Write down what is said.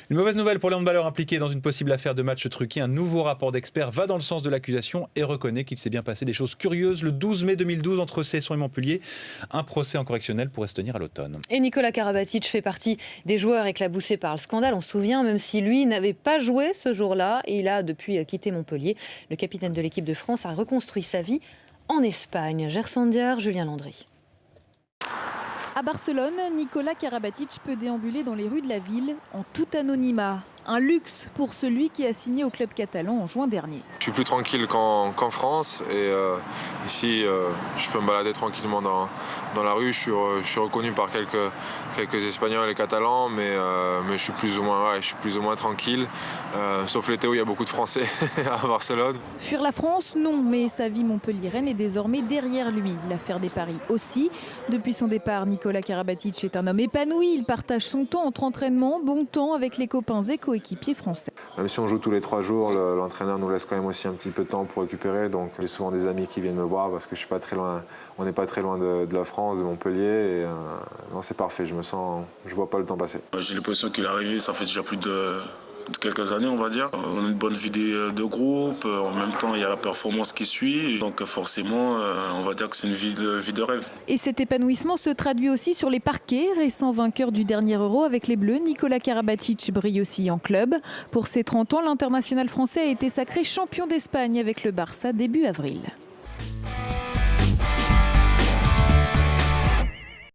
Une mauvaise nouvelle pour les handballeurs impliqués dans une possible affaire de match truqué. Un nouveau rapport d'experts va dans le sens de l'accusation et reconnaît qu'il s'est bien passé des choses curieuses le 12 mai 2012 entre Cesson et Montpellier. Un procès en correctionnel pourrait se tenir à l'automne. Et Nicolas Karabatic fait partie des joueurs éclaboussés par le scandale. On se souvient, même si lui n'avait pas joué ce jour-là, il a depuis quitté Montpellier. Le capitaine de l'équipe de France a reconstruit sa vie en Espagne. Gersandiar, Julien Landry. À Barcelone, Nicolas Karabatic peut déambuler dans les rues de la ville en tout anonymat. Un luxe pour celui qui a signé au club catalan en juin dernier. Je suis plus tranquille qu'en France et ici je peux me balader tranquillement dans la rue. Je suis reconnu par quelques Espagnols et Catalans, mais je suis plus ou moins tranquille. Sauf l'été où il y a beaucoup de Français à Barcelone. Fuir la France, non, mais sa vie montpelliéraine est désormais derrière lui. L'affaire des paris aussi. Depuis son départ, Nicolas Karabatic est un homme épanoui. Il partage son temps entre entraînement, bon temps avec les copains et coéquipiers français. Même si on joue tous les 3 jours, l'entraîneur nous laisse quand même aussi un petit peu de temps pour récupérer. Donc j'ai souvent des amis qui viennent me voir parce que je suis pas très loin. On n'est pas très loin de la France, de Montpellier. Et, non, c'est parfait. Je vois pas le temps passer. J'ai l'impression qu'il est arrivé. Ça fait déjà plus de quelques années, on va dire. On a une bonne vie de groupe. En même temps, il y a la performance qui suit. Donc forcément, on va dire que c'est une vie de rêve. Et cet épanouissement se traduit aussi sur les parquets. Récent vainqueur du dernier Euro avec les Bleus, Nicolas Karabatic brille aussi en club. Pour ses 30 ans, l'international français a été sacré champion d'Espagne avec le Barça début avril.